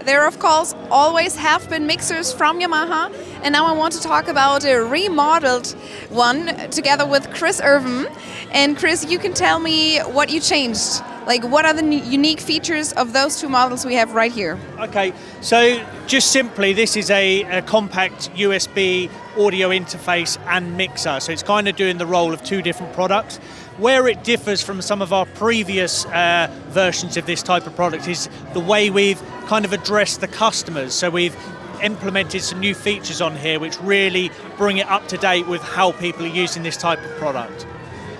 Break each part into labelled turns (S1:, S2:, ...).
S1: There, of course, always have been mixers from Yamaha, and now I want to talk about a remodeled one together with Chris Irvin. And Chris, you can tell me what you changed. Like, what are the unique features of those two models we have right here?
S2: Okay, so just simply, this is a compact USB audio interface and mixer. So it's kind of doing the role of two different products. Where it differs from some of our previous versions of this type of product is the way we've kind of addressed the customers. So we've implemented some new features on here which really bring it up to date with how people are using this type of product.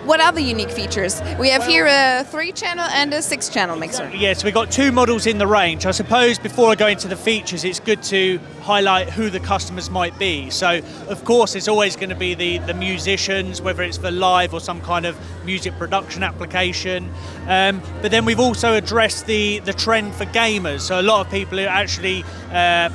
S1: What are the unique features? We have here a 3-channel and a 6-channel mixer.
S2: Exactly, yeah, so we've got two models in the range. I suppose before I go into the features, it's good to highlight who the customers might be. So, of course, it's always going to be the musicians, whether it's for live or some kind of music production application. But then we've also addressed the trend for gamers. So a lot of people are actually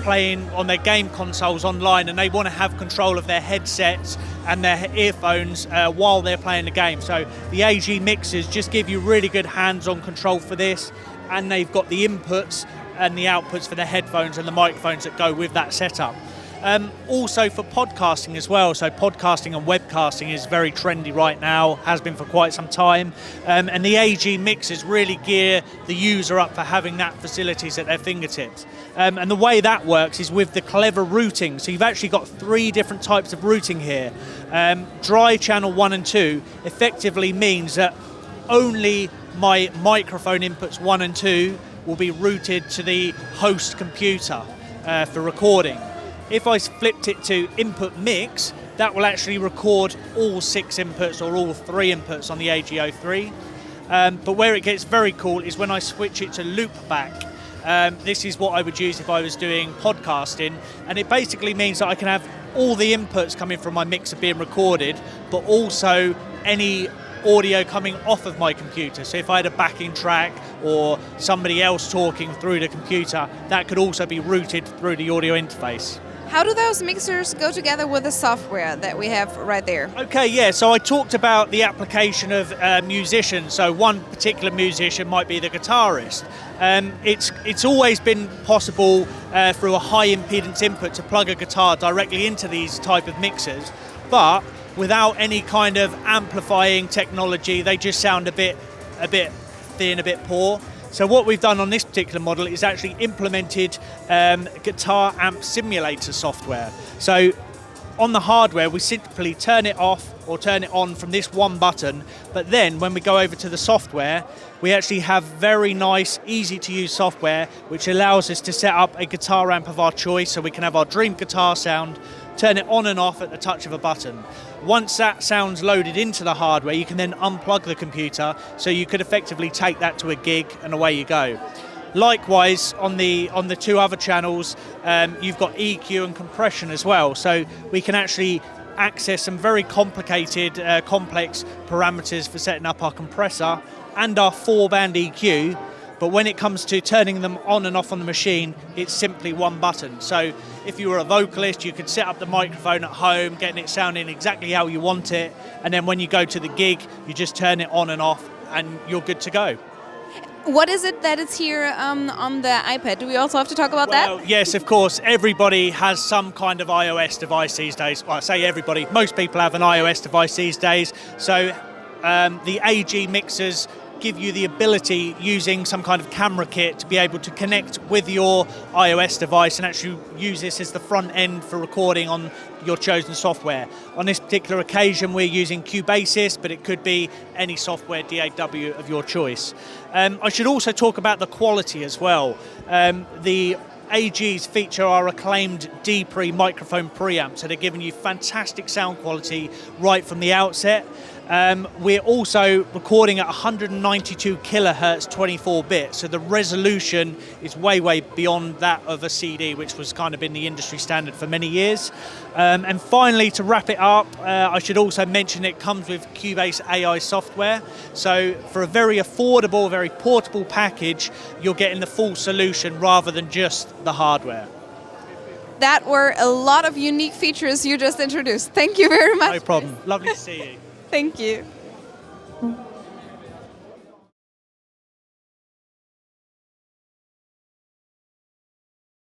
S2: playing on their game consoles online, and they want to have control of their headsets and their earphones while they're playing the game. So the AG mixers just give you really good hands-on control for this, and they've got the inputs and the outputs for the headphones and the microphones that go with that setup. Also for podcasting as well, so podcasting and webcasting is very trendy right now, has been for quite some time, and the AG mixers really gear the user up for having that facilities at their fingertips. And the way that works is with the clever routing, so you've actually got 3 different types of routing here. Dry channel 1 and 2 effectively means that only my microphone inputs 1 and 2 will be routed to the host computer for recording. If I flipped it to input mix, that will actually record all 6 inputs or all 3 inputs on the AG03. But where it gets very cool is when I switch it to Loopback. This is what I would use if I was doing podcasting, and it basically means that I can have all the inputs coming from my mixer being recorded, but also any audio coming off of my computer. So if I had a backing track or somebody else talking through the computer, that could also be routed through the audio interface.
S1: How do those mixers go together with the software that we have right there?
S2: Okay, yeah, so I talked about the application of musicians. So one particular musician might be the guitarist. It's always been possible through a high impedance input to plug a guitar directly into these type of mixers, but without any kind of amplifying technology, they just sound a bit thin, a bit poor. So what we've done on this particular model is actually implemented guitar amp simulator software. So on the hardware, we simply turn it off or turn it on from this one button, but then when we go over to the software, we actually have very nice, easy to use software which allows us to set up a guitar amp of our choice, so we can have our dream guitar sound, turn it on and off at the touch of a button. Once that sound's loaded into the hardware, you can then unplug the computer, so you could effectively take that to a gig and away you go. Likewise, on the 2 other channels, you've got EQ and compression as well, so we can actually access some very complicated, complex parameters for setting up our compressor and our 4-band EQ. But when it comes to turning them on and off on the machine, it's simply one button. So if you were a vocalist, you could set up the microphone at home, getting it sounding exactly how you want it, and then when you go to the gig, you just turn it on and off, and you're good to go.
S1: What is it that is here on the iPad? Do we also have to talk about that?
S2: Yes, of course. Everybody has some kind of iOS device these days. Well, I say everybody. Most people have an iOS device these days. So the AG mixers give you the ability, using some kind of camera kit, to be able to connect with your iOS device and actually use this as the front end for recording on your chosen software. On this particular occasion, we're using Cubasis, but it could be any software DAW of your choice. I should also talk about the quality as well. The AGs feature our acclaimed D-Pre microphone preamp, so they're giving you fantastic sound quality right from the outset. We're also recording at 192 kilohertz 24-bit, so the resolution is way beyond that of a CD, which was kind of been the industry standard for many years. And finally, to wrap it up, I should also mention it comes with Cubase AI software. So for a very affordable, very portable package, you're getting the full solution rather than just the hardware.
S1: That were a lot of unique features you just introduced. Thank you very much.
S2: No problem. Lovely to see you.
S1: Thank you.